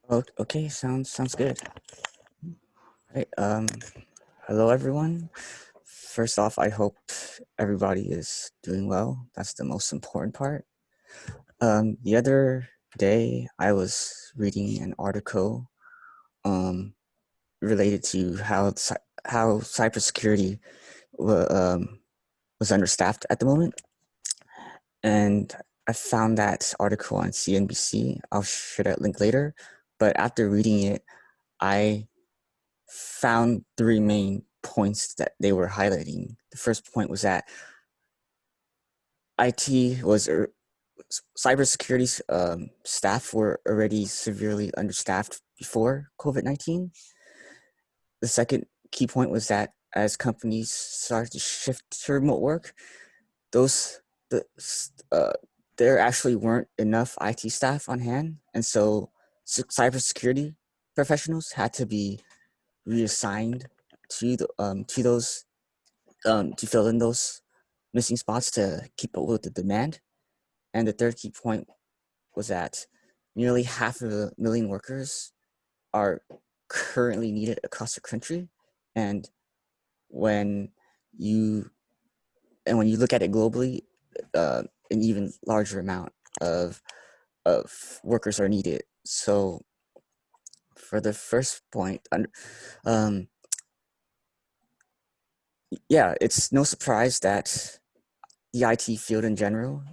Oh, okay, sounds good. Right, hello everyone. First off, I hope everybody is doing well. That's the most important part. The other day, I was reading an article um, related to how cybersecurity was understaffed at the moment, and I found that article on CNBC. I'll share that link later. But after reading it, I found three main points that they were highlighting. The first point was that IT was cybersecurity staff were already severely understaffed before COVID-19. The second key point was that as companies started to shift to remote work, those the there actually weren't enough IT staff on hand, and so cybersecurity professionals had to be reassigned to those to fill in those missing spots to keep up with the demand. And the third key point was that nearly 500,000 workers are currently needed across the country, and when you when you look at it globally, an even larger amount of workers are needed. So for the first point, um, yeah, it's no surprise that the IT field in general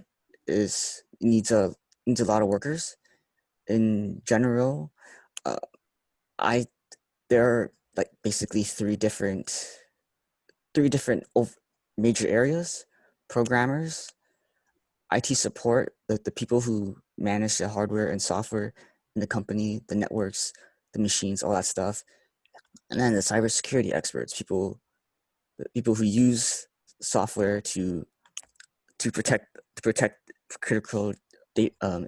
is needs a lot of workers. In general, uh, I there are like basically three different major areas: programmers, IT support, the people who manage the hardware and software in the company, the networks, the machines, all that stuff, and then the cybersecurity experts, people who use software to protect critical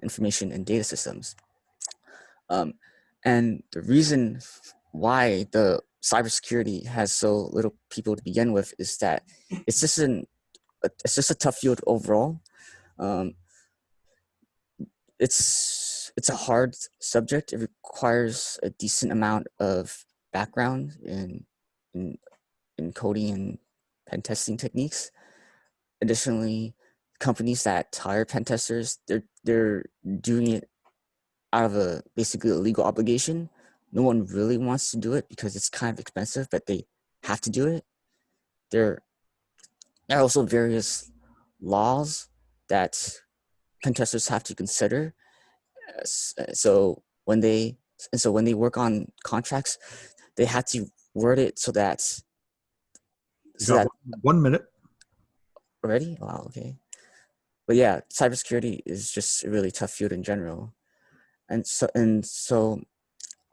information and data systems. Um, and the reason why the cybersecurity has so little people to begin with is that it's just a tough field overall. Um, it's a hard subject. It requires a decent amount of background in, in coding and pen testing techniques. Additionally, companies that hire pen testers, they're doing it out of a basically a legal obligation. No one really wants to do it because it's kind of expensive, but they have to do it. There are also various laws that pen testers have to consider. So when they work on contracts, they have to word it so that You got 1 minute. already. Wow, okay. But yeah, cybersecurity is just a really tough field in general, and so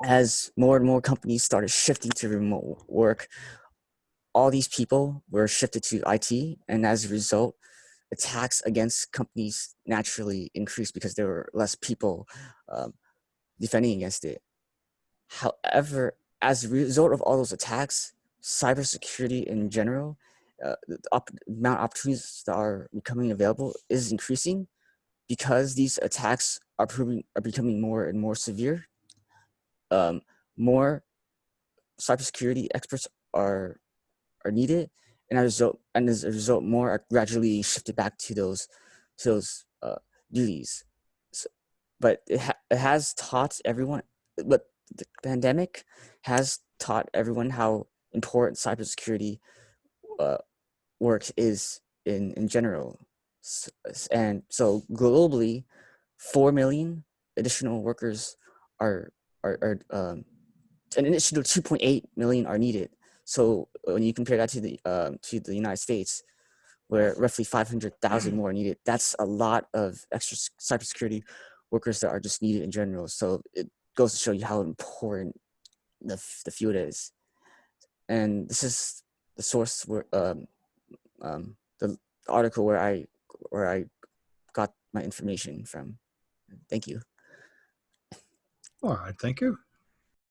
as more and more companies started shifting to remote work, all these people were shifted to IT, and as a result, attacks against companies naturally increased because there were less people um, defending against it. However, as a result of all those attacks, cybersecurity in general, the amount of opportunities that are becoming available is increasing because these attacks are becoming more and more severe. Um, more cybersecurity experts are needed, and as a result, more are gradually shifted back to those duties. So, but it has taught everyone. But the pandemic has taught everyone how important cybersecurity uh, work is in general. And so globally, 4 million additional workers are are an additional 2.8 million are needed. So when you compare that to the United States, where roughly 500,000 more are needed, that's a lot of extra cybersecurity workers that are just needed in general. So it goes to show you how important the field is. And this is the source where the article where I got my information from. Thank you. All right, thank you.